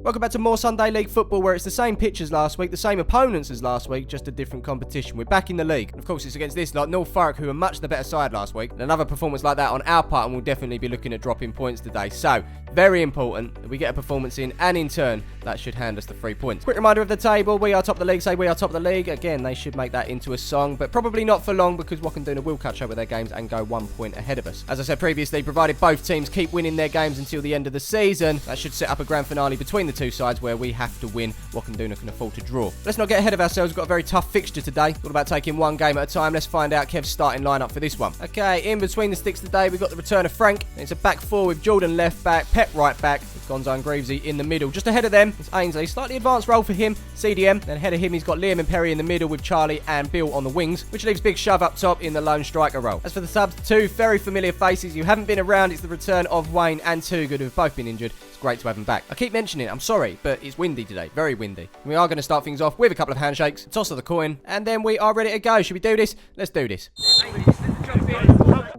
Welcome back to more Sunday League football, where it's the same pitch as last week, the same opponents as last week, just a different competition. We're back in the league. And of course, it's against this lot, Norfolk, who are much the better side last week. And another performance like that on our part, and we'll definitely be looking at dropping points today. So, very important that we get a performance in, and in turn, that should hand us the 3 points. Quick reminder of the table. We are top of the league. Say we are top of the league. Again, they should make that into a song, but probably not for long, because Wakanduna will catch up with their games and go 1 point ahead of us. As I said previously, provided both teams keep winning their games until the end of the season, that should set up a grand finale between the two sides where we have to win. Wakanduna can afford to draw. Let's not get ahead of ourselves. We've got a very tough fixture today. All about taking one game at a time. Let's find out Kev's starting lineup for this one. Okay, in between the sticks today, we've got the return of Frank. It's a back four with Jordan left back, Pep right back, with Gonzo and Greavesy in the middle. Just ahead of them is Ainsley. Slightly advanced role for him, CDM. Then ahead of him, he's got Liam and Perry in the middle with Charlie and Bill on the wings, which leaves Big Shove up top in the lone striker role. As for the subs, two very familiar faces. You haven't been around. It's the return of Wayne and Too Good, who have both been injured. It's great to have them back. I keep mentioning it, I'm sorry, but it's windy today. Very windy. We are going to start things off with a couple of handshakes, toss of the coin, and then we are ready to go. Should we do this? Let's do this.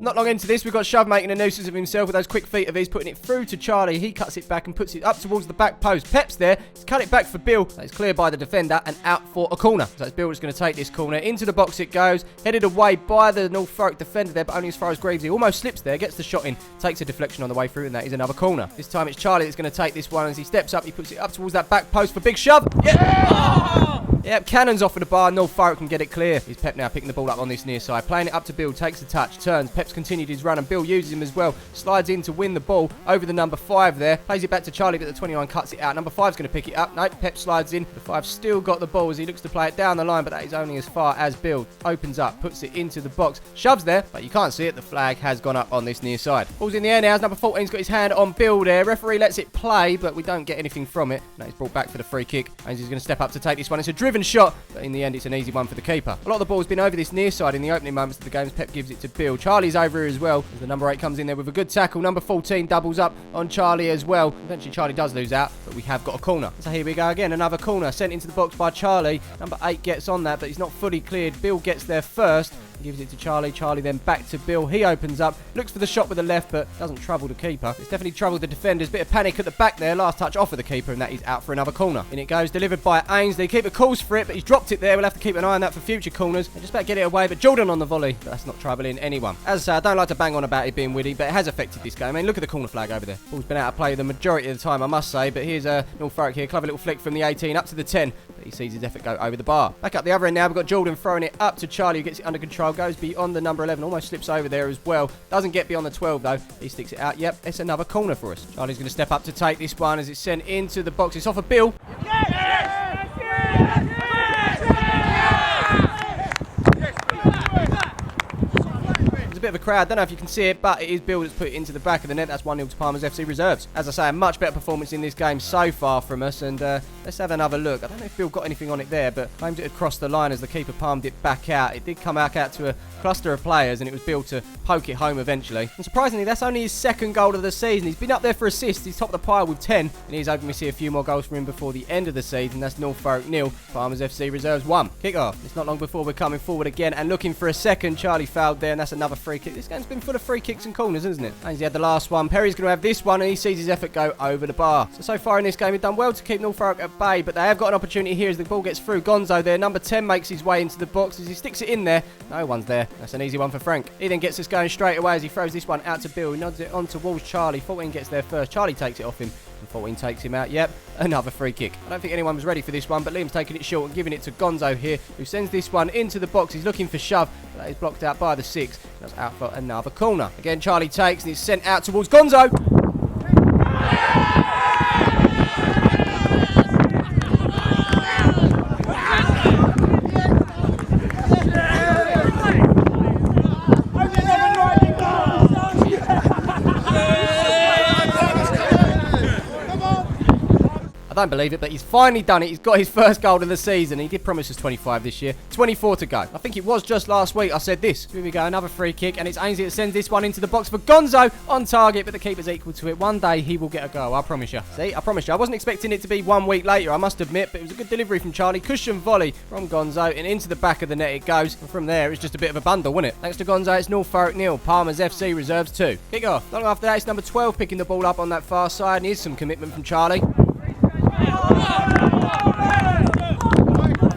Not long into this, we've got Shove making a nuisance of himself with those quick feet of his, putting it through to Charlie. He cuts it back and puts it up towards the back post. Pep's there. He's cut it back for Bill. It's cleared by the defender and out for a corner. So it's Bill that's going to take this corner. Into the box it goes. Headed away by the Norfolk defender there, but only as far as Greavesy. Almost slips there, gets the shot in, takes a deflection on the way through, and that is another corner. This time it's Charlie that's going to take this one. As he steps up, he puts it up towards that back post for Big Shove. Yeah! Oh! Yep, cannons off of the bar. Norfolk can get it clear. He's Pep now picking the ball up on this near side. Playing it up to Bill. Takes the touch. Turns. Pep's continued his run and Bill uses him as well. Slides in to win the ball over the number 5 there. Plays it back to Charlie, but the 29 cuts it out. Number 5's going to pick it up. Nope, Pep slides in. The 5's still got the ball as he looks to play it down the line, but that is only as far as Bill. Opens up. Puts it into the box. Shoves there, but you can't see it. The flag has gone up on this near side. Ball's in the air now as number 14's got his hand on Bill there. Referee lets it play, but we don't get anything from it. Now he's brought back for the free kick. And he's going to step up to take this one. It's a driven shot, but in the end it's an easy one for the keeper. A lot of the ball's been over this near side in the opening moments of the games. Pep gives it to Bill. Charlie's over here as well as the number 8 comes in there with a good tackle. Number 14 doubles up on Charlie as well. Eventually Charlie does lose out, but we have got a corner. So here we go again. Another corner sent into the box by Charlie. Number 8 gets on that, but he's not fully cleared. Bill gets there first. Gives it to Charlie. Charlie then back to Bill. He opens up, looks for the shot with the left, but doesn't trouble the keeper. It's definitely troubled the defenders. Bit of panic at the back there. Last touch off of the keeper, and that is out for another corner. In it goes, delivered by Ainsley. Keeper calls for it, but he's dropped it there. We'll have to keep an eye on that for future corners. They're just about to get it away, but Jordan on the volley. But that's not troubling anyone. As I say, I don't like to bang on about it being witty, but it has affected this game. I mean, look at the corner flag over there. Ball's been out of play the majority of the time, I must say, but here's Norfolk here. Clever little flick from the 18 up to the 10. But he sees his effort go over the bar. Back up the other end now. We've got Jordan throwing it up to Charlie, who gets it under control. Goes beyond the number 11, almost slips over there as well. Doesn't get beyond the 12 though. He sticks it out. Yep, it's another corner for us. Charlie's going to step up to take this one as it's sent into the box. It's off of Bill. There's a bit of a crowd, don't know if you can see it, but it is Bill that's put it into the back of the net. That's 1-0 to Palmer's FC Reserves. As I say, a much better performance in this game so far from us, and let's have another look. I don't know if Bill got anything on it there, but aimed it across the line as the keeper palmed it back out. It did come back out to a cluster of players, and it was Bill to poke it home eventually. And surprisingly, that's only his second goal of the season. He's been up there for assists. He's top of the pile with 10, and he's hoping we see a few more goals from him before the end of the season. That's Norfolk 0, Palmer's FC Reserves 1. Kick off. It's not long before we're coming forward again and looking for a second. Charlie fouled there, and that's another free kick. This game's been full of free kicks and corners, isn't it? Ainsley had the last one. Perry's going to have this one, and he sees his effort go over the bar. So far in this game, he's done well to keep Norfolk at bay, but they have got an opportunity here as the ball gets through. Gonzo there. Number 10 makes his way into the box as he sticks it in there. No one's there. That's an easy one for Frank. He then gets us going straight away as he throws this one out to Bill. He nods it on towards Charlie. 14 gets there first. Charlie takes it off him, and 14 takes him out. Yep, another free kick. I don't think anyone was ready for this one, but Liam's taking it short and giving it to Gonzo here, who sends this one into the box. He's looking for Shove, but that is blocked out by the 6. That's out for another corner. Again, Charlie takes, and it's sent out towards Gonzo. I don't believe it, but he's finally done it. He's got his first goal of the season. He did promise us 25 this year. 24 to go. I think it was just last week I said this. Here we go, another free kick, and it's Ainsley that sends this one into the box for Gonzo on target, but the keeper's equal to it. One day he will get a goal, I promise you. See, I promise you. I wasn't expecting it to be 1 week later, I must admit, but it was a good delivery from Charlie. Cushion volley from Gonzo, and into the back of the net it goes. And from there, it's just a bit of a bundle, wasn't it? Thanks to Gonzo, it's Norfolk 0, Palmer's FC Reserves 2. Kick off. Long after that, it's number 12 picking the ball up on that far side, and here's some commitment from Charlie.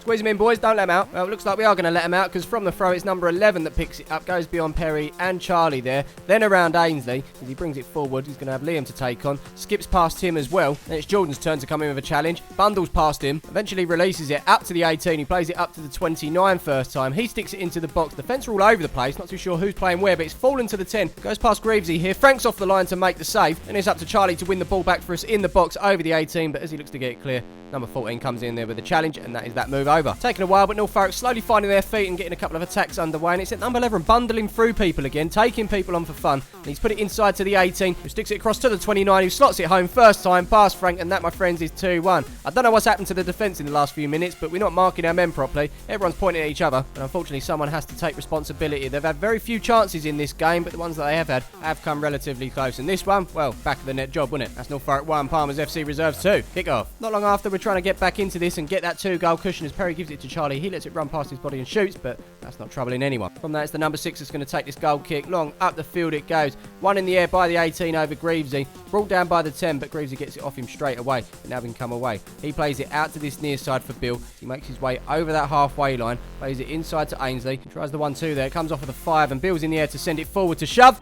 Squeeze him in, boys. Don't let him out. Well, it looks like we are going to let him out because from the throw, it's number 11 that picks it up. Goes beyond Perry and Charlie there. Then around Ainsley. As he brings it forward, he's going to have Liam to take on. Skips past him as well. Then it's Jordan's turn to come in with a challenge. Bundles past him. Eventually releases it up to the 18. He plays it up to the 29 first time. He sticks it into the box. The fence are all over the place. Not too sure who's playing where, but it's fallen to the 10. Goes past Greavesy here. Frank's off the line to make the save. And it's up to Charlie to win the ball back for us in the box over the 18. But as he looks to get it clear, number 14 comes in there with the challenge, and that is that move over. Taking a while, but Norfolk slowly finding their feet and getting a couple of attacks underway. And it's at number 11 bundling through people again, taking people on for fun. And he's put it inside to the 18, who sticks it across to the 29, who slots it home first time past Frank, and that, my friends, is 2-1. I don't know what's happened to the defence in the last few minutes, but we're not marking our men properly. Everyone's pointing at each other, and unfortunately someone has to take responsibility. They've had very few chances in this game, but the ones that they have had have come relatively close. And this one, well, back of the net job, wasn't it? That's Norfolk 1, Palmer's FC Reserves 2. Kick off. Not long after, we're trying to get back into this and get that 2-goal cushion as Perry gives it to Charlie. He lets it run past his body and shoots, but that's not troubling anyone. From that, it's the number 6 that's going to take this goal kick. Long up the field it goes. One in the air by the 18 over Greavesy. Brought down by the 10, but Greavesy gets it off him straight away. But now we can come away. He plays it out to this near side for Bill. He makes his way over that halfway line. Plays it inside to Ainsley. He tries the 1-2 there. It comes off with a 5, and Bill's in the air to send it forward to shove.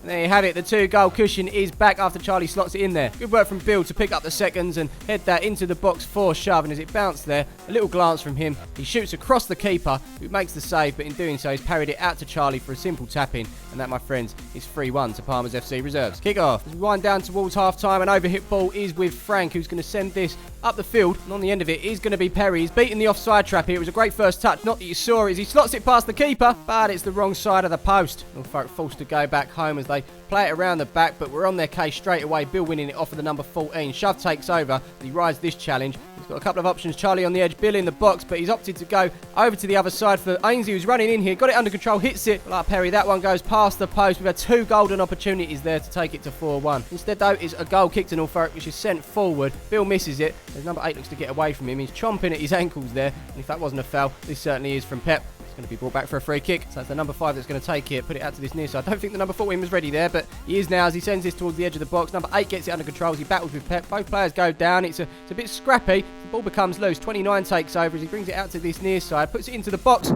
There you have it, the 2-goal cushion is back after Charlie slots it in there. Good work from Bill to pick up the seconds and head that into the box for shove, and as it bounced there, a little glance from him, he shoots across the keeper, who makes the save, but in doing so, he's parried it out to Charlie for a simple tap-in, and that, my friends, is 3-1 to Palmer's FC Reserves. Kick off. As we wind down towards half-time, an overhit ball is with Frank, who's going to send this up the field, and on the end of it is going to be Perry. He's beaten the offside trap here. It was a great first touch, not that you saw it, as he slots it past the keeper, but it's the wrong side of the post. Norfolk forced to go back home as they play it around the back, but we're on their case straight away. Bill winning it off of the number 14. Shove takes over. He rides this challenge. He's got a couple of options. Charlie on the edge, Bill in the box, but he's opted to go over to the other side for Ainsley, who's running in here. Got it under control, hits it. Like Perry, that one goes past the post. We've had 2 golden opportunities there to take it to 4-1. Instead, though, is a goal kick to Norfolk, which is sent forward. Bill misses it. As number 8 looks to get away from him. He's chomping at his ankles there. And if that wasn't a foul, this certainly is from Pep. Going to be brought back for a free kick. So that's the number 5 that's going to take it, put it out to this near side. I don't think the number 14 was ready there, but he is now as he sends this towards the edge of the box. Number 8 gets it under control as he battles with Pep. Both players go down. It's a bit scrappy. The ball becomes loose. 29 takes over as he brings it out to this near side, puts it into the box.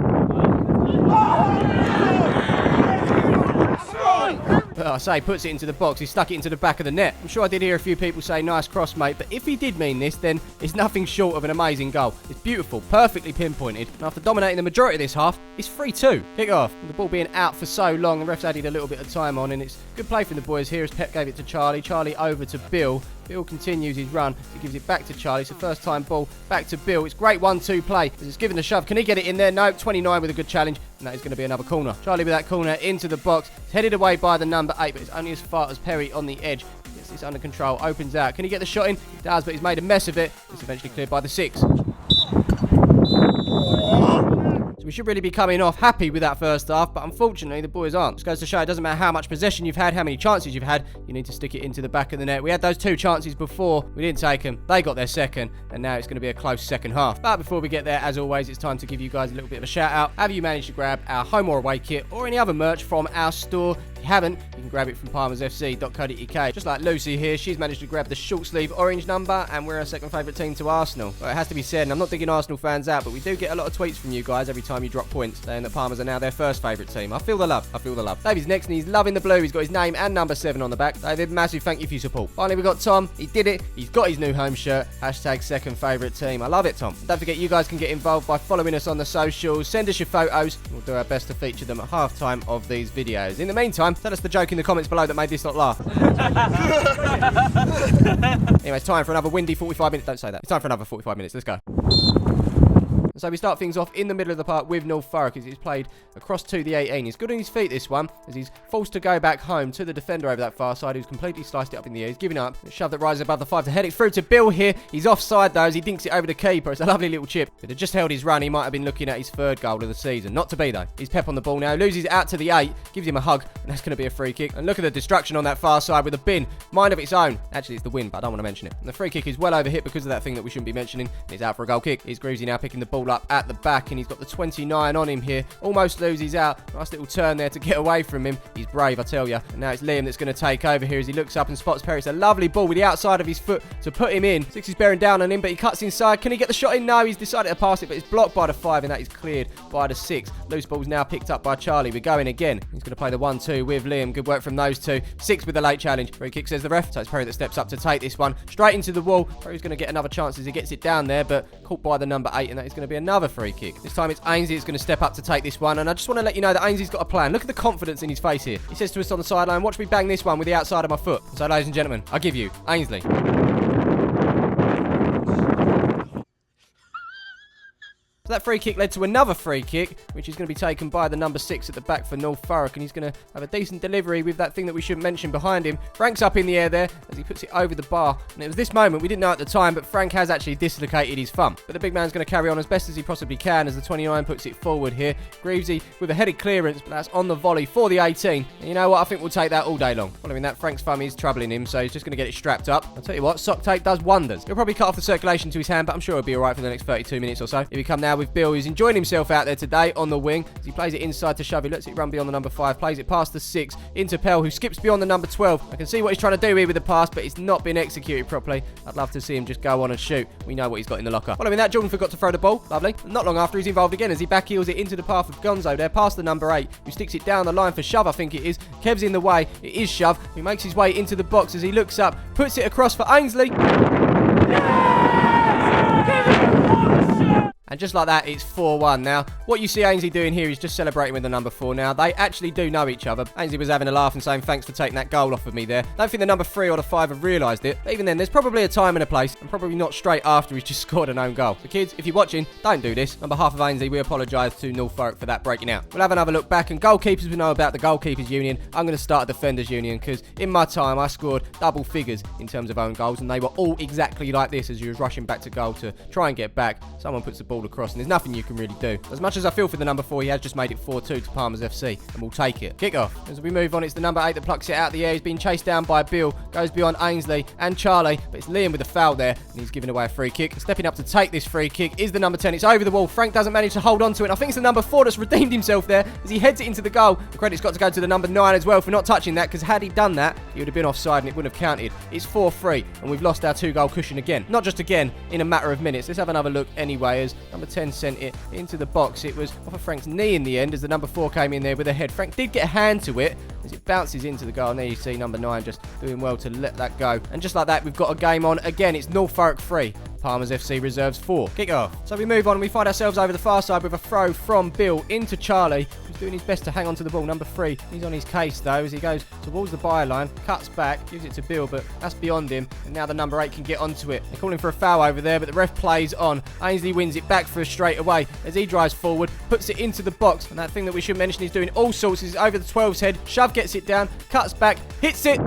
I say puts it into the box, he stuck it into the back of the net. I'm sure I did hear a few people say nice cross, mate, but if he did mean this, then it's nothing short of an amazing goal. It's beautiful, perfectly pinpointed, and after dominating the majority of this half, it's 3-2. Kick off. With the ball being out for so long, the ref's added a little bit of time on, and it's good play from the boys here as Pep gave it to Charlie. Charlie over to Bill. Bill continues his run. He gives it back to Charlie. It's a first time ball back to Bill. It's great 1-2 play as it's given a shove. Can he get it in there? No. 29 with a good challenge. And that is going to be another corner. Charlie with that corner into the box. It's headed away by the number 8, but it's only as far as Perry on the edge. Gets this under control. Opens out. Can he get the shot in? He does, but he's made a mess of it. It's eventually cleared by the 6. So we should really be coming off happy with that first half, but unfortunately the boys aren't. Just goes to show it doesn't matter how much possession you've had, how many chances you've had, you need to stick it into the back of the net. We had those 2 chances before, we didn't take them, they got their second, and now it's going to be a close second half. But before we get there, as always, it's time to give you guys a little bit of a shout out. Have you managed to grab our home or away kit or any other merch from our store? If you haven't, you can grab it from palmersfc.co.uk. Just like Lucy here, she's managed to grab the short sleeve orange number, and we're our second favourite team to Arsenal. Well, it has to be said, and I'm not digging Arsenal fans out, but we do get a lot of tweets from you guys every time you drop points, saying that Palmers are now their first favourite team. I feel the love. I feel the love. David's next, and he's loving the blue. He's got his name and number 7 on the back. David, massive thank you for your support. Finally, we've got Tom. He did it. He's got his new home shirt. Hashtag second favourite team. I love it, Tom. And don't forget, you guys can get involved by following us on the socials. Send us your photos. We'll do our best to feature them at half-time of these videos. In the meantime, tell us the joke in the comments below that made this not laugh. Anyway, it's time for another windy 45 minutes. Don't say that. It's time for another 45 minutes. Let's go. So we start things off in the middle of the park with Norfolk as he's played across to the 18. He's good on his feet this one as he's forced to go back home to the defender over that far side who's completely sliced it up in the air. He's giving up. A shove that rises above the 5 to head it through to Bill here. He's offside though as he dinks it over the keeper. It's a lovely little chip. If he'd just held his run, he might have been looking at his 3rd goal of the season. Not to be though. He's Pep on the ball now. Loses it out to the 8. Gives him a hug. And that's going to be a free kick. And look at the destruction on that far side with a bin. Mind of its own. Actually, it's the win, but I don't want to mention it. And the free kick is well overhit because of that thing that we shouldn't be mentioning. And it's out for a goal kick. Here's Greavesy now picking the ball ball up at the back, and he's got the 29 on him here. Almost loses out. Nice little turn there to get away from him. He's brave, I tell you. And now it's Liam that's going to take over here as he looks up and spots Perry. It's a lovely ball with the outside of his foot to put him in. Six is bearing down on him, but he cuts inside. Can he get the shot in? No, he's decided to pass it, but it's blocked by the 5, and that is cleared by the 6. Loose ball's now picked up by Charlie. We're going again. He's going to play the 1-2 with Liam. Good work from those two. 6 with the late challenge. Free kick, says the ref. So it's Perry that steps up to take this one. Straight into the wall. Perry's going to get another chance as he gets it down there, but caught by the number 8, and that is going to be another free kick. This time it's Ainsley that's going to step up to take this one, and I just want to let you know that Ainsley's got a plan. Look at the confidence in his face here. He says to us on the sideline, watch me bang this one with the outside of my foot. So ladies and gentlemen, I give you Ainsley. That free kick led to another free kick, which is going to be taken by the number 6 at the back for Norfolk, and he's going to have a decent delivery with that thing that we shouldn't mention behind him. Frank's up in the air there as he puts it over the bar, and it was this moment, we didn't know at the time, but Frank has actually dislocated his thumb. But the big man's going to carry on as best as he possibly can as the 29 puts it forward here. Greavesy with a headed clearance, but that's on the volley for the 18. And you know what? I think we'll take that all day long. Following that, Frank's thumb is troubling him, so he's just going to get it strapped up. I'll tell you what, sock tape does wonders. He'll probably cut off the circulation to his hand, but I'm sure he'll be alright for the next 32 minutes or so. Here we come now with Bill, who's enjoying himself out there today on the wing as he plays it inside to Shovey. Lets it run beyond the number 5, plays it past the 6 into Pell, who skips beyond the number 12. I can see what he's trying to do here with the pass, but it's not been executed properly. I'd love to see him just go on and shoot. We know what he's got in the locker. Following that, Jordan forgot to throw the ball. Lovely. Not long after, he's involved again as he backheels it into the path of Gonzo there, past the number 8, who sticks it down the line for Shove, I think it is. Kev's in the way. It is Shove. He makes his way into the box as he looks up, puts it across for Ainsley. And just like that, it's 4-1 now. What you see Ainsley doing here is just celebrating with the number 4 now. They actually do know each other. Ainsley was having a laugh and saying thanks for taking that goal off of me there. Don't think the number 3 or the 5 have realised it. But even then, there's probably a time and a place, and probably not straight after he's just scored an own goal. So kids, if you're watching, don't do this. On behalf of Ainsley, we apologise to Norfolk for that breaking out. We'll have another look back, and goalkeepers, we know about the goalkeepers union. I'm going to start a defenders union, because in my time, I scored double figures in terms of own goals, and they were all exactly like this as you was rushing back to goal to try and get back. Someone puts the ball across, and there's nothing you can really do. As much as I feel for the number 4, he has just made it 4-2 to Palmer's FC, and we'll take it. Kick off. As we move on, it's the number 8 that plucks it out of the air. He's been chased down by Bill, goes beyond Ainsley and Charlie, but it's Liam with a foul there, and he's giving away a free kick. Stepping up to take this free kick is the number 10. It's over the wall. Frank doesn't manage to hold on to it. I think it's the number 4 that's redeemed himself there as he heads it into the goal. The credit's got to go to the number 9 as well for not touching that, because had he done that, he would have been offside and it wouldn't have counted. It's 4-3, and we've lost our 2-goal cushion again. Not just again, in a matter of minutes. Let's have another look anyway as number 10 sent it into the box. It was off of Frank's knee in the end as the number 4 came in there with a head. Frank did get a hand to it as it bounces into the goal. And there you see number 9 just doing well to let that go. And just like that, we've got a game on. Again, it's Norfolk 3. Palmer's FC reserves 4. Kick off. So we move on and we find ourselves over the far side with a throw from Bill into Charlie, who's doing his best to hang on to the ball. Number 3, he's on his case though as he goes towards the byline, cuts back, gives it to Bill, but that's beyond him. And now the number 8 can get onto it. They're calling for a foul over there, but the ref plays on. Ainsley wins it back for us straight away as he drives forward, puts it into the box. And that thing that we should mention is doing all sorts. Is over the 12's head. Shove gets it down, cuts back, hits it.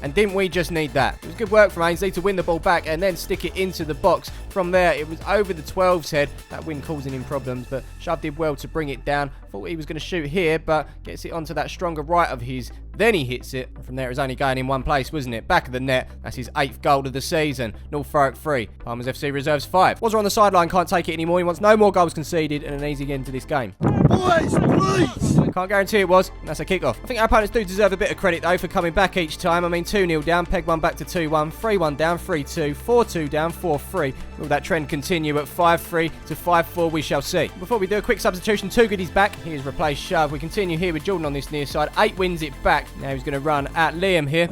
And didn't we just need that? It was good work from Ainsley to win the ball back and then stick it into the box. From there, it was over the 12's head. That win causing him problems, but Shove did well to bring it down. Thought he was going to shoot here, but gets it onto that stronger right of his. Then he hits it. And from there, it was only going in one place, wasn't it? Back of the net. That's his 8th goal of the season. Norfolk 3. Palmer's FC reserves 5. Wazza on the sideline can't take it anymore. He wants no more goals conceded and an easy end to this game. Boys, please! Can't guarantee it was. And that's a kick-off. I think our opponents do deserve a bit of credit, though, for coming back each time. I mean, 2-0 down, peg one back to 2-1, 3-1 down, 3-2, 4-2 down, 4-3. Will that trend continue at 5-3 to 5-4? We shall see. Before we do a quick substitution, Too Good is back. He has replaced Shove. We continue here with Jordan on this near side. 8 wins it back. Now he's going to run at Liam here.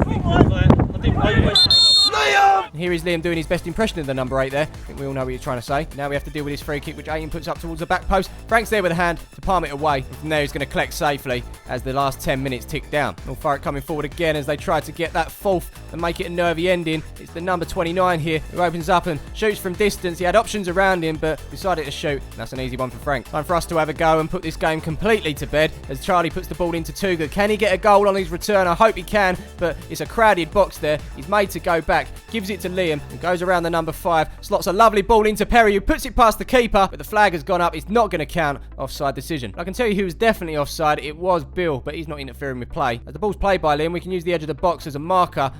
Liam! Here is Liam doing his best impression of the number 8 there. I think we all know what he's trying to say. Now we have to deal with his free kick, which Aiton puts up towards the back post. Frank's there with a hand to palm it away. And from there, he's going to collect safely as the last 10 minutes tick down. Norfolk coming forward again as they try to get that 4th and make it a nervy ending. It's the number 29 here who opens up and shoots from distance. He had options around him, but decided to shoot. And that's an easy one for Frank. Time for us to have a go and put this game completely to bed as Charlie puts the ball into Too Good. Can he get a goal on his return? I hope he can, but it's a crowded box there. He's made to go back. Gives moves it to Liam, and goes around the number 5, slots a lovely ball into Perry, who puts it past the keeper, but the flag has gone up. It's not going to count. Offside decision. I can tell you who was definitely offside. It was Bill, but he's not interfering with play. As the ball's played by Liam, we can use the edge of the box as a marker.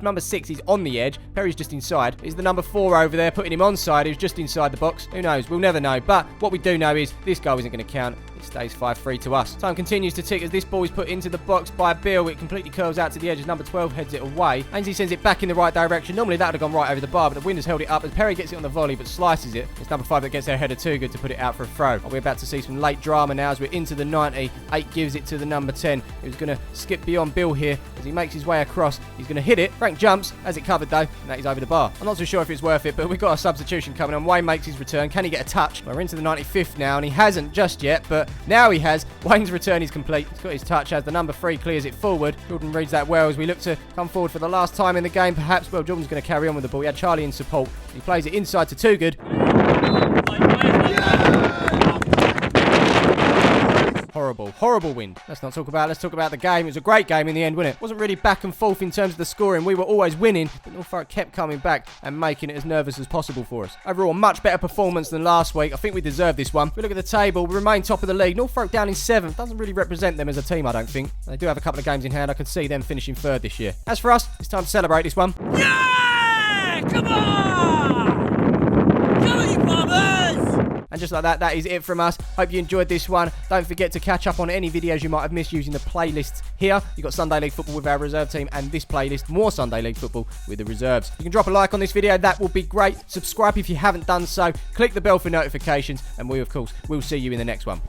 Number 6, he's on the edge. Perry's just inside. Is the number 4 over there putting him onside, who's just inside the box? Who knows? We'll never know. But what we do know is this goal isn't going to count. It stays 5-3 to us. Time continues to tick as this ball is put into the box by Bill. It completely curls out to the edge as number 12 heads it away. Ainsley sends it back in the right direction. Normally that would have gone right over the bar, but the wind has held it up as Perry gets it on the volley but slices it. It's number 5 that gets their header too good to put it out for a throw. We're about to see some late drama now as we're into the 90. 8 gives it to the number 10, who's going to skip beyond Bill here as he makes his way across. He's going to hit it. Frank jumps, has it covered though, and that is over the bar. I'm not so sure if it's worth it, but we've got a substitution coming on. Wayne makes his return. Can he get a touch? We're into the 95th now, and he hasn't just yet, but now he has. Wayne's return is complete. He's got his touch as the number 3 clears it forward. Jordan reads that well as we look to come forward for the last time in the game, perhaps. Well, Jordan's going to carry on with the ball. He had Charlie in support. He plays it inside to Too Good. Horrible wind. Let's talk about the game. It was a great game in the end, wasn't it? Wasn't really back and forth in terms of the scoring. We were always winning, but Norfolk kept coming back and making it as nervous as possible for us. Overall, a much better performance than last week. I think we deserve this one. If we look at the table, we remain top of the league. Norfolk down in 7th. Doesn't really represent them as a team, I don't think. They do have a couple of games in hand. I can see them finishing 3rd this year. As for us, it's time to celebrate this one. Yeah! Come on! Go, you bombers! And just like that, that is it from us. Hope you enjoyed this one. Don't forget to catch up on any videos you might have missed using the playlists here. You've got Sunday League Football with our reserve team and this playlist, more Sunday League Football with the reserves. You can drop a like on this video. That will be great. Subscribe if you haven't done so. Click the bell for notifications. And we, of course, will see you in the next one.